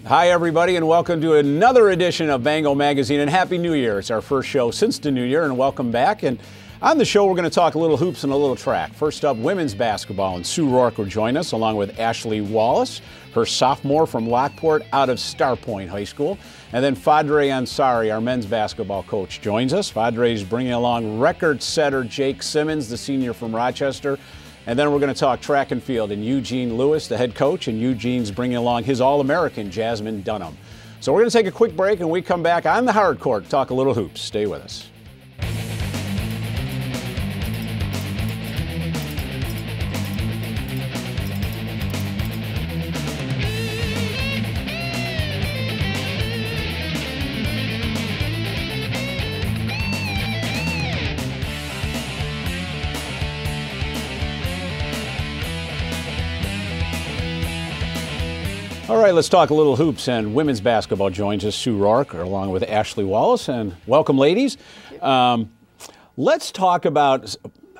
Hi, everybody, and welcome to another edition of Bengal Magazine, and Happy New Year. It's our first show since the new year, and welcome back. And on the show, we're going to talk a little hoops and a little track. First up, women's basketball, and Sue Roarke will join us, along with Ashley Wallace, her sophomore from Lockport out of Starpoint High School. And then Fajri Ansari, our men's basketball coach, joins us. Fajri is bringing along record setter Jake Simmons, the senior from Rochester. And then we're going to talk track and field, and Eugene Lewis, the head coach, and Eugene's bringing along his All-American, Jazmin Dunham. So we're going to take a quick break, and we come back on the hard court to talk a little hoops. Stay with us. All right, let's talk a little hoops, and women's basketball joins us, Sue Roarke, along with Ashley Wallace, and welcome, ladies. Let's talk about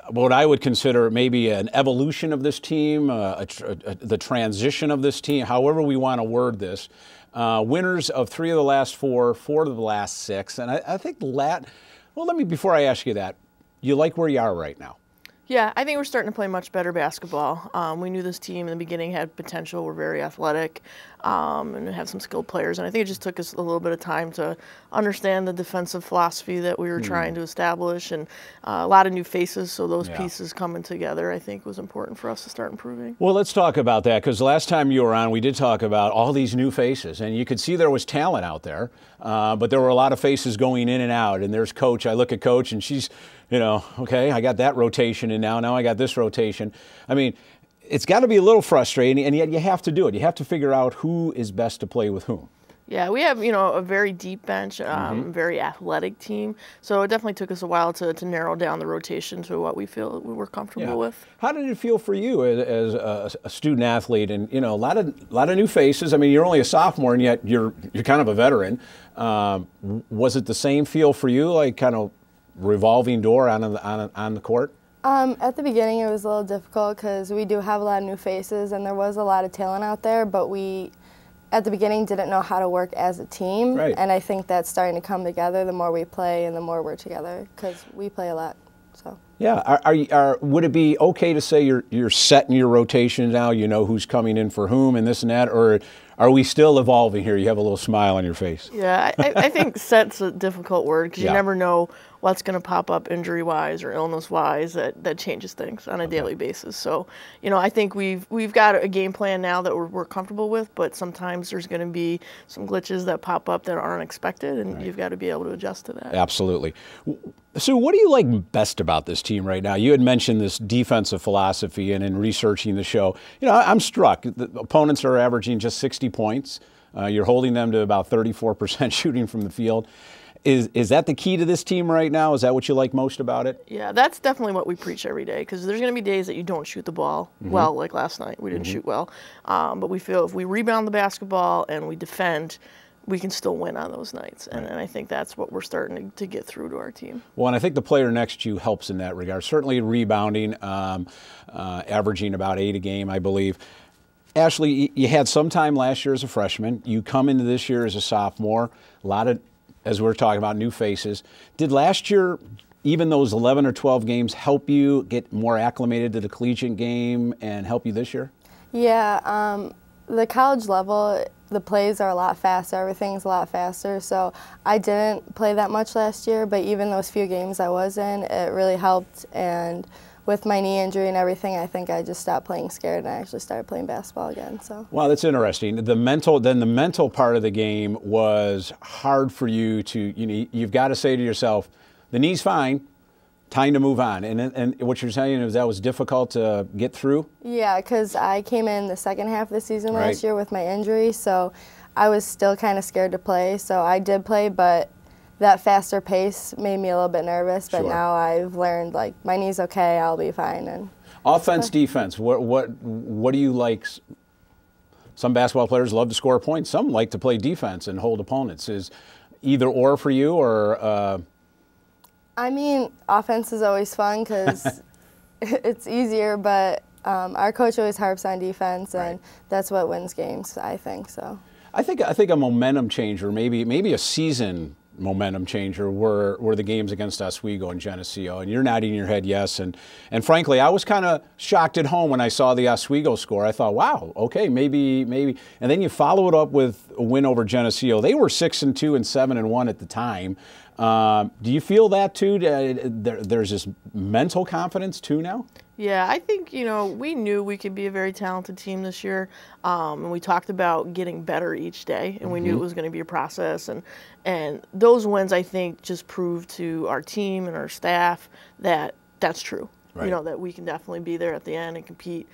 what I would consider maybe an evolution of this team, the transition of this team, however we want to word this. Winners of 3 of the last 4, 4 of the last 6, and I think before I ask you that, you like where you are right now? Yeah, I think we're starting to play much better basketball. We knew this team in the beginning had potential. We're very athletic and have some skilled players. And I think it just took us a little bit of time to understand the defensive philosophy that we were trying to establish, and a lot of new faces. So those pieces coming together, I think, was important for us to start improving. Well, let's talk about that, because last time you were on, we did talk about all these new faces. And you could see there was talent out there, but there were a lot of faces going in and out. And there's Coach. I look at Coach, and she's, okay, I got that rotation, and now I got this rotation. I mean, it's got to be a little frustrating, and yet you have to do it. You have to figure out who is best to play with whom. Yeah, we have, a very deep bench, very athletic team. So it definitely took us a while to narrow down the rotation to what we feel we were comfortable with. How did it feel for you as a student athlete, and a lot of new faces? I mean, you're only a sophomore, and yet you're kind of a veteran. Was it the same feel for you, like kind of revolving door on the court? At the beginning, it was a little difficult because we do have a lot of new faces, and there was a lot of talent out there, but we, at the beginning, didn't know how to work as a team. Right. And I think that's starting to come together the more we play and the more we're together, because we play a lot. So. Yeah. Would it be okay to say you're setting your rotation now? You know who's coming in for whom and this and that, or are we still evolving here? You have a little smile on your face. Yeah, I think set's a difficult word, because you never know what's going to pop up injury-wise or illness-wise that changes things on a daily basis. So, I think we've got a game plan now that we're comfortable with, but sometimes there's going to be some glitches that pop up that aren't expected, and you've got to be able to adjust to that. Absolutely. So what do you like best about this team right now? You had mentioned this defensive philosophy, and in researching the show, I'm struck. The opponents are averaging just 60 points. You're holding them to about 34% shooting from the field. Is that the key to this team right now? Is that what you like most about it? Yeah, that's definitely what we preach every day, because there's going to be days that you don't shoot the ball well, like last night. We didn't shoot well. But we feel if we rebound the basketball and we defend, we can still win on those nights. And I think that's what we're starting to get through to our team. Well, and I think the player next to you helps in that regard. Certainly rebounding, averaging about 8 a game, I believe. Ashley, you had some time last year as a freshman. You come into this year as a sophomore. A lot of, as we're talking about, new faces. Did last year, even those 11 or 12 games, help you get more acclimated to the collegiate game and help you this year? Yeah, the college level, the plays are a lot faster. Everything's a lot faster. So I didn't play that much last year, but even those few games I was in, it really helped. And with my knee injury and everything, I think I just stopped playing scared, and I actually started playing basketball again. So. Wow, that's interesting. The mental part of the game was hard for you to, you've got to say to yourself, the knee's fine, time to move on. And what you're saying is that was difficult to get through? Yeah, because I came in the second half of the season last year with my injury, so I was still kind of scared to play. So I did play, but that faster pace made me a little bit nervous. But now I've learned, like, my knee's okay, I'll be fine. And offense, defense, what do you like? Some basketball players love to score points. Some like to play defense and hold opponents. Is either or for you, or? I mean, offense is always fun because it's easier, but our coach always harps on defense, and that's what wins games, I think. So. I think a momentum changer, maybe a season momentum changer, were the games against Oswego and Geneseo. And you're nodding your head yes. And frankly, I was kind of shocked at home when I saw the Oswego score. I thought, wow, okay, maybe. And then you follow it up with a win over Geneseo. They were 6-2 and 7-1 at the time. Do you feel that too? There's this mental confidence too now? Yeah, I think, we knew we could be a very talented team this year. And we talked about getting better each day, and we knew it was going to be a process. And those wins, I think, just proved to our team and our staff that that's true. Right. That we can definitely be there at the end and compete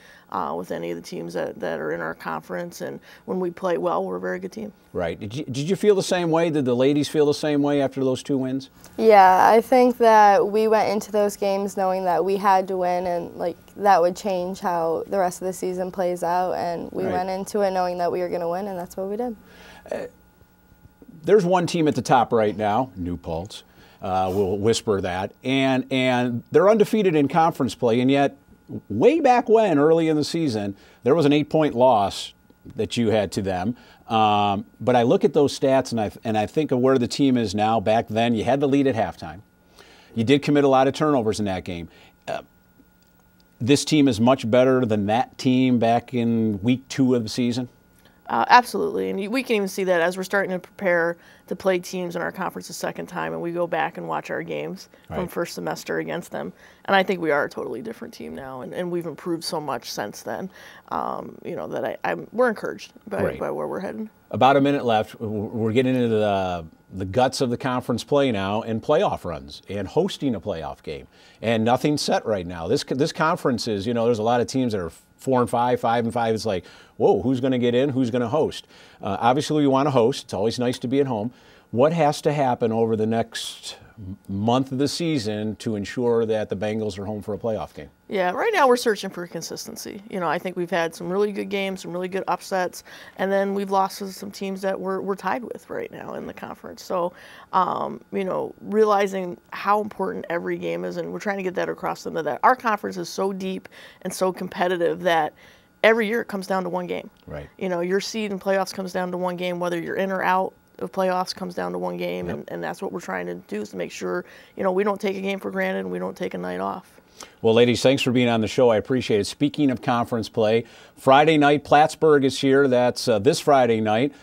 with any of the teams that are in our conference. And when we play well, we're a very good team. Right. Did you feel the same way? Did the ladies feel the same way after those 2 wins? Yeah, I think that we went into those games knowing that we had to win, and that would change how the rest of the season plays out. And we went into it knowing that we were going to win, and that's what we did. There's one team at the top right now, New Paltz. We'll whisper that, and they're undefeated in conference play, and yet way back when, early in the season, there was an 8-point loss that you had to them. But I look at those stats and I think of where the team is now. Back then, you had the lead at halftime. You did commit a lot of turnovers in that game. This team is much better than that team back in week 2 of the season. Absolutely, and we can even see that as we're starting to prepare to play teams in our conference a second time, and we go back and watch our games from first semester against them. And I think we are a totally different team now, and we've improved so much since then. That we're encouraged by where we're heading. About a minute left. We're getting into the guts of the conference play now, and playoff runs, and hosting a playoff game, and nothing's set right now. This conference is, there's a lot of teams that are 4-5, 5-5. It's like, whoa, who's going to get in? Who's going to host? Obviously, we want to host. It's always nice to be at home. What has to happen over the next month of the season to ensure that the Bengals are home for a playoff game? Yeah, right now we're searching for consistency. I think we've had some really good games, some really good upsets, and then we've lost to some teams that we're tied with right now in the conference. So, realizing how important every game is, and we're trying to get that across them, that our conference is so deep and so competitive that every year it comes down to one game. Right. Your seed in playoffs comes down to one game, whether you're in or out of playoffs comes down to one game, and that's what we're trying to do, is to make sure, we don't take a game for granted and we don't take a night off. Well, ladies, thanks for being on the show. I appreciate it. Speaking of conference play, Friday night, Plattsburgh is here. That's this Friday night.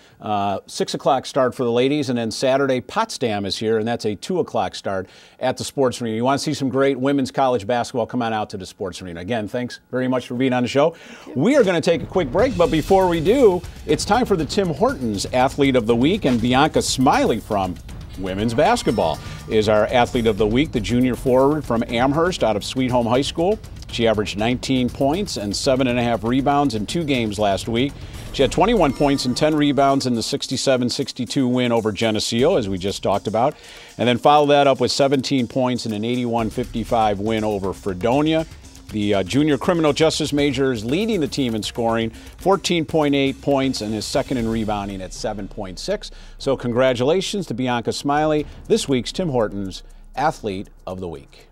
6 o'clock start for the ladies, and then Saturday, Potsdam is here, and that's a 2 o'clock start at the Sports Arena. You want to see some great women's college basketball, come on out to the Sports Arena. Again, thanks very much for being on the show. We are going to take a quick break, but before we do, it's time for the Tim Hortons Athlete of the Week, and Bianca Smiley from women's basketball is our Athlete of the Week, the junior forward from Amherst out of Sweet Home High School. She averaged 19 points and 7.5 rebounds in 2 games last week. She had 21 points and 10 rebounds in the 67-62 win over Geneseo, as we just talked about, and then followed that up with 17 points and an 81-55 win over Fredonia. The junior criminal justice major is leading the team in scoring, 14.8 points, and is second in rebounding at 7.6. So congratulations to Bianca Smiley, this week's Tim Hortons Athlete of the Week.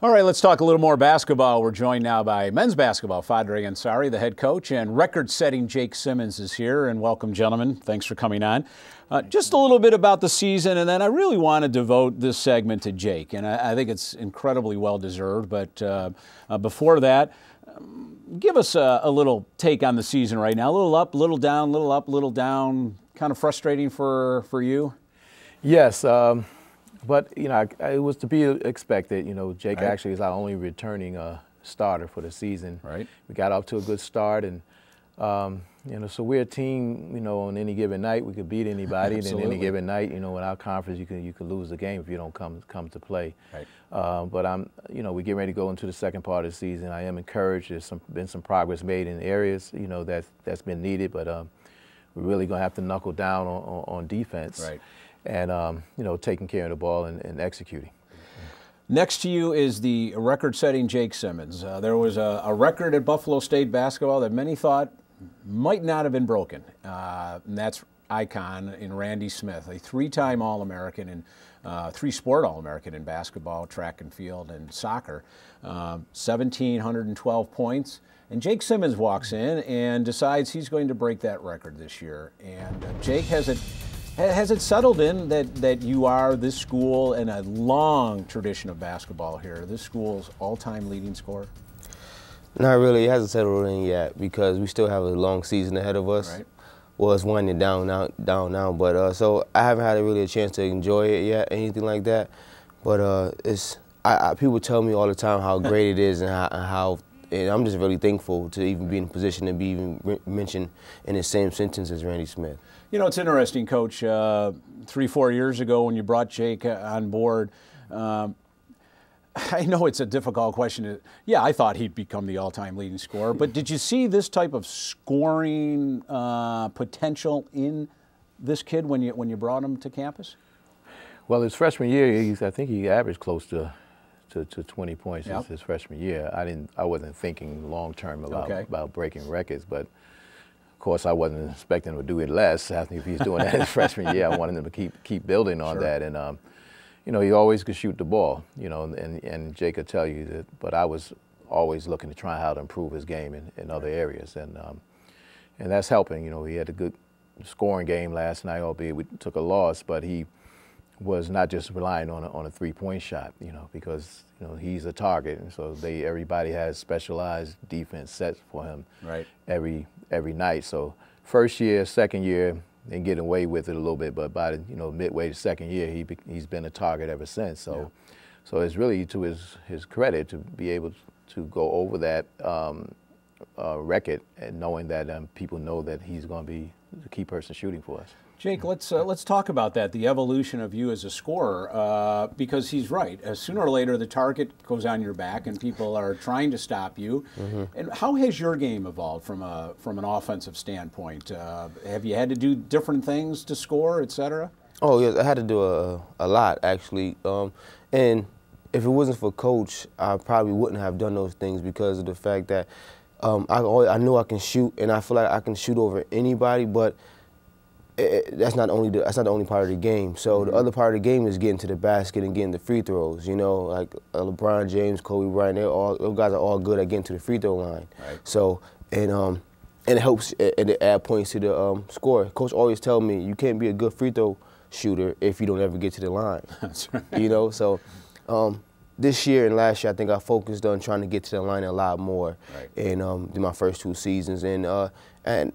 All right, let's talk a little more basketball. We're joined now by men's basketball. Fajri Ansari, the head coach, and record-setting Jake Simmons is here. And welcome, gentlemen. Thanks for coming on. Just a little bit about the season, and then I really want to devote this segment to Jake. And I think it's incredibly well-deserved. But before that, give us a little take on the season right now. A little up, a little down, a little up, a little down. Kind of frustrating for you? Yes. But, it was to be expected. Jake actually is our only returning starter for the season. Right. We got off to a good start, and, so we're a team, on any given night, we could beat anybody. And any given night, in our conference, you can lose the game if you don't come to play. Right. But we get ready to go into the second part of the season. I am encouraged. There's been some progress made in areas, that's been needed, but we're really going to have to knuckle down on defense. Right. And, taking care of the ball and executing. Next to you is the record-setting Jake Simmons. There was a record at Buffalo State basketball that many thought might not have been broken, and that's icon in Randy Smith, a 3-time All-American in three-sport All-American in basketball, track and field, and soccer. 1,712 points. And Jake Simmons walks in and decides he's going to break that record this year. And Jake, has it settled in that you are this school and a long tradition of basketball here, this school's all-time leading scorer? Not really. It hasn't settled in yet because we still have a long season ahead of us. Right. Well, it's winding down now. But so I haven't had really a chance to enjoy it yet, anything like that. But people tell me all the time how great it is and and I'm just really thankful to even be in a position to be even mentioned in the same sentence as Randy Smith. You know, it's interesting, Coach. 3-4 years ago when you brought Jake on board, I know it's a difficult question. Yeah, I thought he'd become the all-time leading scorer, but did you see this type of scoring potential in this kid when you brought him to campus? Well, his freshman year, I think he averaged close to 20 points his freshman year. I wasn't thinking long-term about breaking records, but of course I wasn't expecting him to do it less. I think if he's doing that his freshman year, I wanted him to keep building on that. And you know, he always could shoot the ball, you know, and Jake could tell you that, but I was always looking to try how to improve his game in other areas. And that's helping. You know, he had a good scoring game last night, albeit we took a loss, but he was not just relying on a three-point shot, you know, because, you know, he's a target, and so everybody has specialized defense sets for him every night. So first year, second year, and getting away with it a little bit, but by the, you know, midway to second year, he's been a target ever since. So so it's really to his credit to be able to go over that record and knowing that people know that he's going to be the key person shooting for us. Jake, let's talk about that, the evolution of you as a scorer, because he's right. Sooner or later, the target goes on your back, and people are trying to stop you. Mm-hmm. And how has your game evolved from an offensive standpoint? Have you had to do different things to score, et cetera? Oh, yes, I had to do a lot, actually. And if it wasn't for Coach, I probably wouldn't have done those things because of the fact that I know I can shoot, and I feel like I can shoot over anybody, but that's not the only part of the game. So the other part of the game is getting to the basket and getting the free throws. You know, like LeBron James, Kobe Bryant, those guys are all good at getting to the free throw line. Right. So and it helps and it add points to the score. Coach always tell me you can't be a good free throw shooter if you don't ever get to the line. That's right. You know, so this year and last year I think I focused on trying to get to the line a lot more. Right. In my first 2 seasons and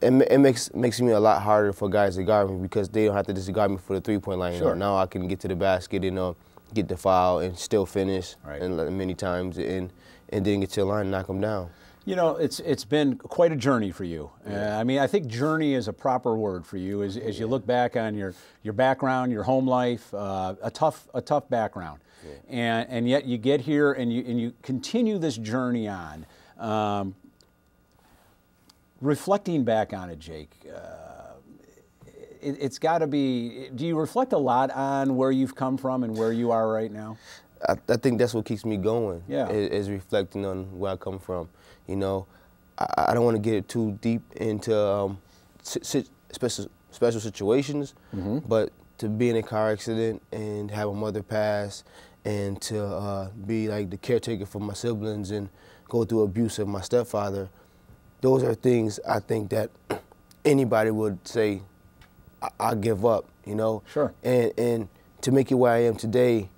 it makes me a lot harder for guys to guard me because they don't have to just guard me for the three-point line. Sure. Now I can get to the basket and get the foul and still finish and many times and then get to the line and knock them down. You know, it's been quite a journey for you. I mean, I think journey is a proper word for you as you look back on your background, your home life, a tough background. Yeah. And yet you get here and you continue this journey on. Reflecting back on it, Jake, it's got to be, do you reflect a lot on where you've come from and where you are right now? I think that's what keeps me going, is reflecting on where I come from. You know, I don't want to get too deep into special situations, but to be in a car accident and have a mother pass and to be like the caretaker for my siblings and go through abuse of my stepfather, those are things I think that anybody would say, I give up, you know? Sure. And to make it where I am today,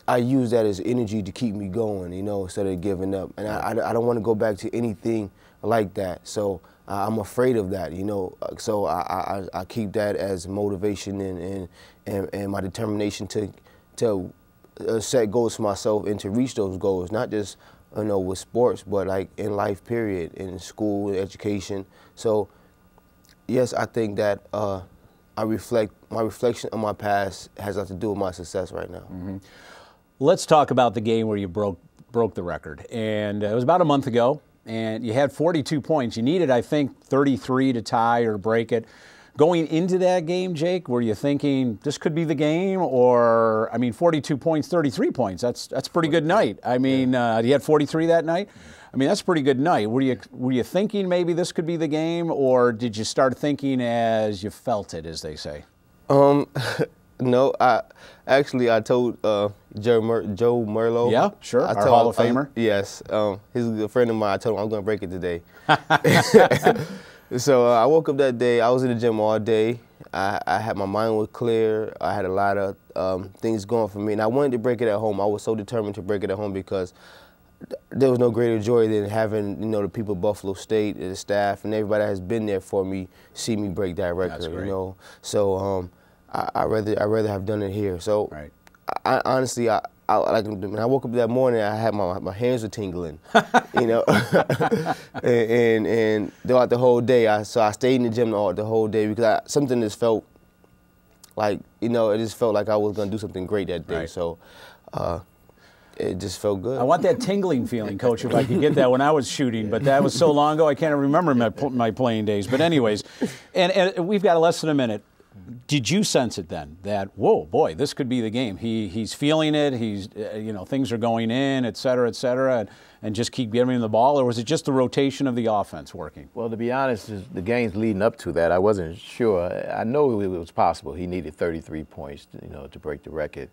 I use that as energy to keep me going, you know, instead of giving up. And I don't want to go back to anything like that. So I'm afraid of that, you know. So I keep that as motivation and my determination to set goals for myself and to reach those goals, not just, you know, with sports, but like in life, period, in school, education. So, yes, I think that my reflection on my past has a lot to do with my success right now. Mm-hmm. Let's talk about the game where you broke the record. And it was about a month ago, and you had 42 points. You needed, I think, 33 to tie or break it. Going into that game, Jake, were you thinking this could be the game? Or, I mean, 42 points, 33 points, that's a pretty good night. I mean, you had 43 that night? I mean, that's a pretty good night. Were you thinking maybe this could be the game, or did you start thinking as you felt it, as they say? No, I told Joe Merlo. Yeah, sure. Our Hall of Famer. Yes, he's a good friend of mine. I told him I'm going to break it today. So I woke up that day. I was in the gym all day. I had my mind was clear. I had a lot of things going for me, and I wanted to break it at home. I was so determined to break it at home because there was no greater joy than having, the people of Buffalo State, the staff, and everybody that has been there for me see me break that record. So I rather have done it here. So right. I honestly, like when I woke up that morning, I had my hands were tingling, and throughout the whole day, so I stayed in the gym the whole day because something just felt like, it just felt like I was gonna do something great that day. Right. So. It just felt good. I want that tingling feeling, Coach, if I could get that when I was shooting, but that was so long ago I can't remember my playing days. But anyways, and we've got less than a minute. Did you sense it then that, whoa, boy, this could be the game? He's feeling it. He's, things are going in, et cetera, and just keep giving him the ball, or was it just the rotation of the offense working? Well, to be honest, the games leading up to that, I wasn't sure. I know it was possible. He needed 33 points, to break the record.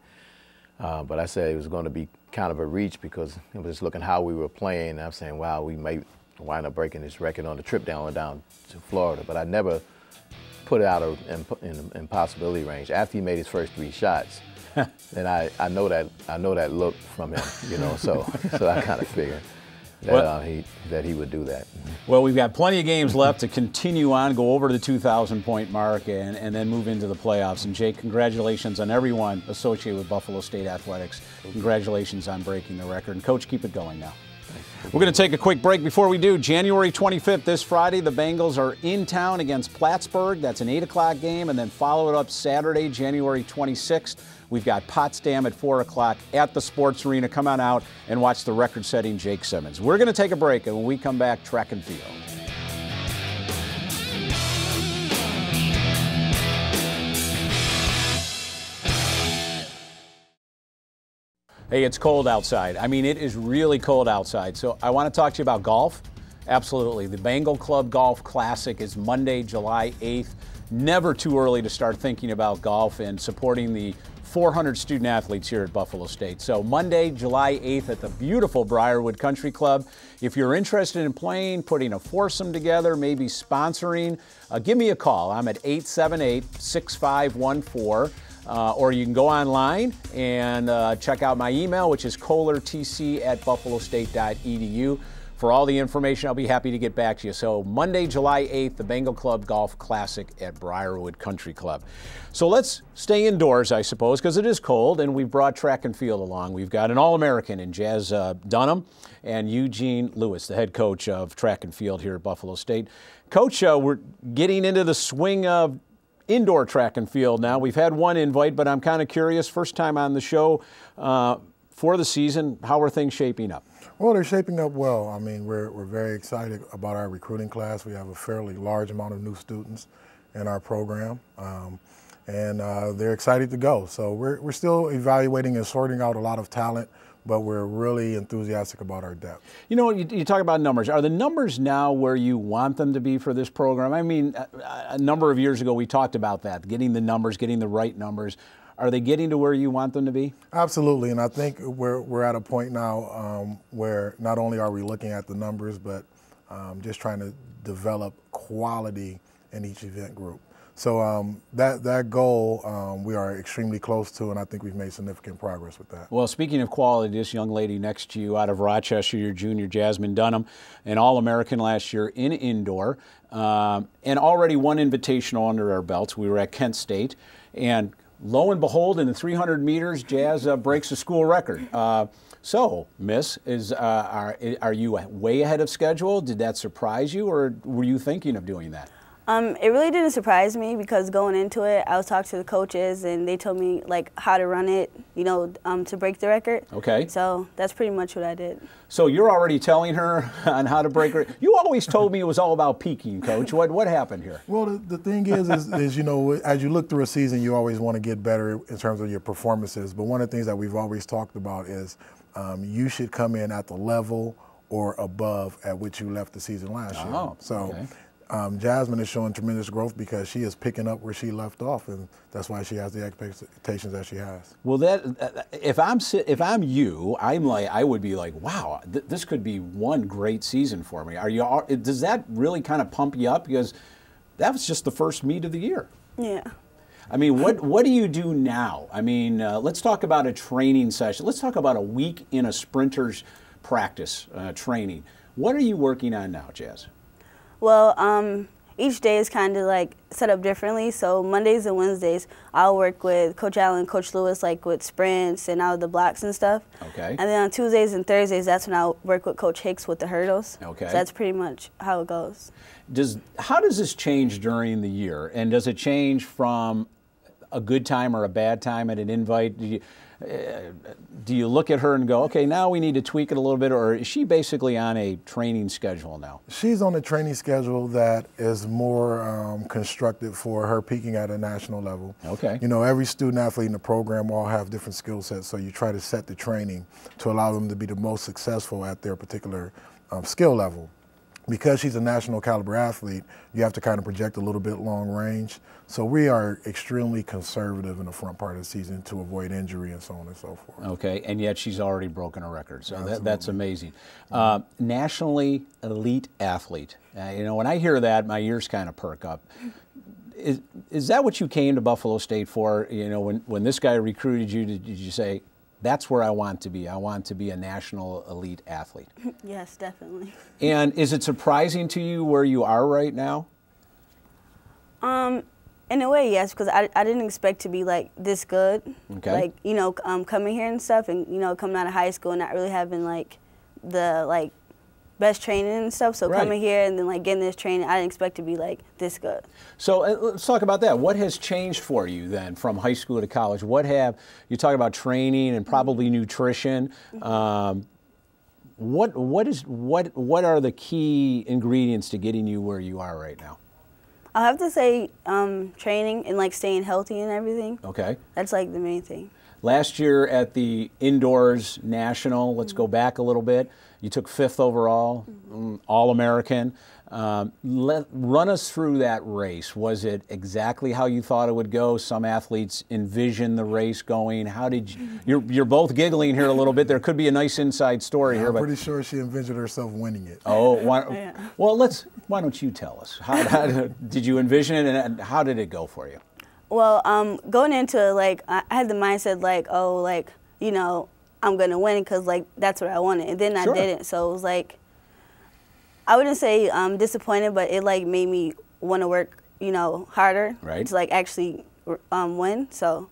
But I said it was going to be kind of a reach because it was looking how we were playing. And I'm saying, wow, we may wind up breaking this record on the trip down to Florida. But I never put it out of impossibility range. After he made his first 3 shots, then I know that look from him, So I kind of figured that he would do that. Well, we've got plenty of games left to continue on, go over the 2,000-point mark, and then move into the playoffs. And Jake, congratulations on everyone associated with Buffalo State Athletics. Congratulations on breaking the record. And Coach, keep it going now. We're going to take a quick break. Before we do, January 25th, this Friday, the Bengals are in town against Plattsburgh. That's an 8 o'clock game, and then follow it up Saturday, January 26th. We've got Potsdam at 4 o'clock at the Sports Arena. Come on out and watch the record-setting Jake Simmons. We're going to take a break, and when we come back, track and field. Hey, it's cold outside. I mean, it is really cold outside. So I want to talk to you about golf. Absolutely. The Bengal Club Golf Classic is Monday, July 8th. Never too early to start thinking about golf and supporting the 400 student athletes here at Buffalo State. So Monday, July 8th at the beautiful Briarwood Country Club. If you're interested in playing, putting a foursome together, maybe sponsoring, give me a call. I'm at 878-6514. Or you can go online and check out my email, which is kollertc@buffalostate.edu. For all the information, I'll be happy to get back to you. So Monday, July 8th, the Bengal Club Golf Classic at Briarwood Country Club. So let's stay indoors, I suppose, because it is cold, and we've brought track and field along. We've got an All-American in Jazmin Dunham and Eugene Lewis, the head coach of track and field here at Buffalo State. Coach, we're getting into the swing of indoor track and field now. We've had one invite, but I'm kind of curious, first time on the show for the season, how are things shaping up? Well, they're shaping up well. I mean, we're very excited about our recruiting class. We have a fairly large amount of new students in our program, and they're excited to go. So we're still evaluating and sorting out a lot of talent, but we're really enthusiastic about our depth. You know, you talk about numbers. Are the numbers now where you want them to be for this program? I mean, a number of years ago we talked about that, getting the numbers, getting the right numbers. Are they getting to where you want them to be? Absolutely, and I think we're at a point now where not only are we looking at the numbers, but just trying to develop quality in each event group. So that goal we are extremely close to, and I think we've made significant progress with that. Well, speaking of quality, this young lady next to you out of Rochester, your junior, Jazmin Dunham, an All-American last year in indoor, and already one invitational under our belts. We were at Kent State, and lo and behold, in the 300 meters, Jazz breaks the school record. So, Miss, are you way ahead of schedule? Did that surprise you, or were you thinking of doing that? It really didn't surprise me because going into it, I was talking to the coaches and they told me like how to run it, you know, to break the record. Okay. So that's pretty much what I did. So you're already telling her on how to break it. You always told me it was all about peaking, Coach. What happened here? Well, the thing is you know, as you look through a season, you always want to get better in terms of your performances. But one of the things that we've always talked about is you should come in at the level or above at which you left the season last year. Oh, so. Okay. Jazmin is showing tremendous growth because she is picking up where she left off, and that's why she has the expectations that she has. Well, if I'm you, I would be like, wow, this could be one great season for me. Does that really kind of pump you up, because that was just the first meet of the year? Yeah. I mean, what do you do now? I mean, let's talk about a training session. Let's talk about a week in a sprinter's practice training. What are you working on now, Jazz? Well, each day is kind of like set up differently. So Mondays and Wednesdays, I'll work with Coach Allen, Coach Lewis, like with sprints and out of the blocks and stuff. Okay. And then on Tuesdays and Thursdays, that's when I'll work with Coach Hicks with the hurdles. Okay. So that's pretty much how it goes. How does this change during the year? And does it change from a good time or a bad time at an invite? Do you look at her and go, okay, now we need to tweak it a little bit, or is she basically on a training schedule now? She's on a training schedule that is more constructed for her peaking at a national level. Okay. You know, every student athlete in the program all have different skill sets, so you try to set the training to allow them to be the most successful at their particular skill level. Because she's a national caliber athlete, you have to kind of project a little bit long range. So we are extremely conservative in the front part of the season to avoid injury and so on and so forth. Okay, and yet she's already broken a record, so that's amazing. Nationally elite athlete. You know, when I hear that, my ears kind of perk up. Is that what you came to Buffalo State for? You know, when this guy recruited you, did you say, that's where I want to be? I want to be a national elite athlete. Yes, definitely. And is it surprising to you where you are right now? In a way, yes, because I didn't expect to be like this good. Okay. Like, you know, coming here and stuff, and you know, coming out of high school and not really having like the best training and stuff. So right. Coming here and then like getting this training, I didn't expect to be like this good. So let's talk about that. What has changed for you then from high school to college? You talk about training and probably nutrition. What are the key ingredients to getting you where you are right now? I'll have to say training and like staying healthy and everything. Okay. That's like the main thing. Last year at the Indoors National, let's go back a little bit, you took 5th overall, All-American. Run us through that race. Was it exactly how you thought it would go? Some athletes envision the race going. How did you, you're both giggling here a little bit. There could be a nice inside story here. I'm pretty sure she envisioned herself winning it. Oh, Yeah. Well, why don't you tell us? How did you envision it, and how did it go for you? Well, going into it, like, I had the mindset, like, oh, like, you know, I'm going to win because, like, that's what I wanted. And then Sure. I didn't. So it was, like, I wouldn't say disappointed, but it, like, made me want to work, you know, harder Right. to, like, actually win. So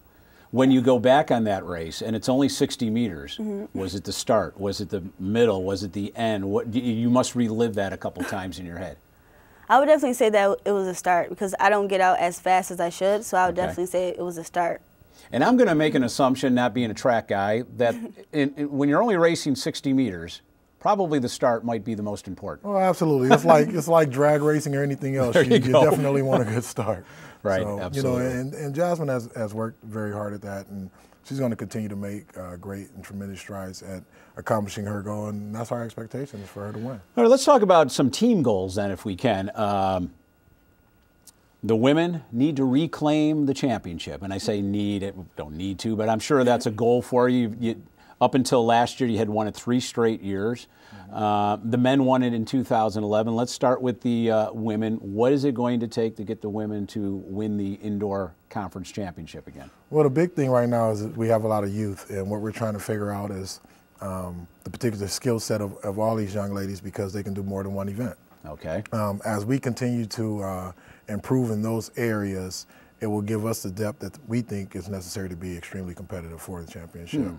when you go back on that race, and it's only 60 meters, was it the start? Was it the middle? Was it the end? You must relive that a couple times in your head. I would definitely say that it was a start because I don't get out as fast as I should. So I would Okay. definitely say it was a start. And I'm going to make an assumption, not being a track guy, that when you're only racing 60 meters, probably the start might be the most important. Oh, absolutely. It's like drag racing or anything else. You definitely want a good start. Right, so, absolutely. You know, and Jazmin has worked very hard at that, and she's going to continue to make great and tremendous strides at accomplishing her goal, and that's our expectation is for her to win. All right, let's talk about some team goals then, if we can. The women need to reclaim the championship, and I say don't need to, but I'm sure that's a goal for you. Up until last year, you had won it 3 straight years. The men won it in 2011. Let's start with the women. What is it going to take to get the women to win the indoor conference championship again? Well, the big thing right now is that we have a lot of youth, and what we're trying to figure out is the particular skill set of all these young ladies because they can do more than one event. Okay. As we continue to improve in those areas, it will give us the depth that we think is necessary to be extremely competitive for the championship.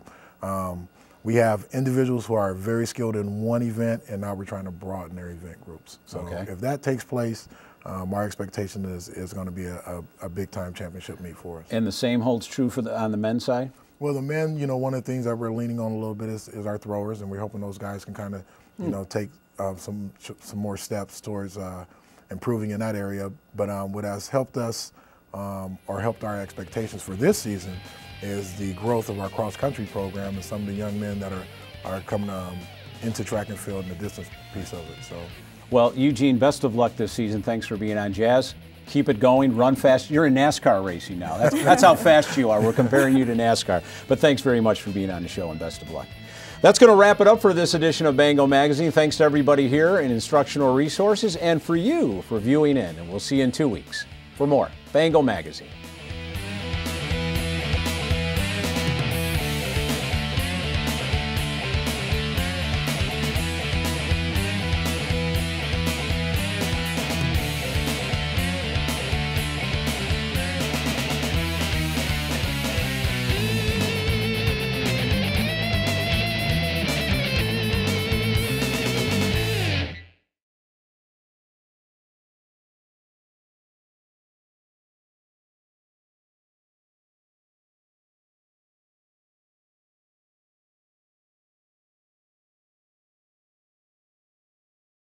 We have individuals who are very skilled in one event, and now we're trying to broaden their event groups. So if that takes place, our expectation is going to be a big-time championship meet for us. And the same holds true for on the men's side? Well, the men, you know, one of the things that we're leaning on a little bit is our throwers, and we're hoping those guys can kind of, you know, take some more steps towards improving in that area. But what has helped us or helped our expectations for this season is the growth of our cross-country program and some of the young men that are coming into track and field and the distance piece of it. So Well, Eugene, best of luck this season. Thanks for being on, Jazz. Keep it going, run fast. You're in NASCAR racing now. That's how fast you are. We're comparing you to NASCAR. But thanks very much for being on the show, and best of luck. That's going to wrap it up for this edition of Bango Magazine. Thanks to everybody here in Instructional Resources and for you for viewing in. And we'll see you in 2 weeks for more Bango Magazine.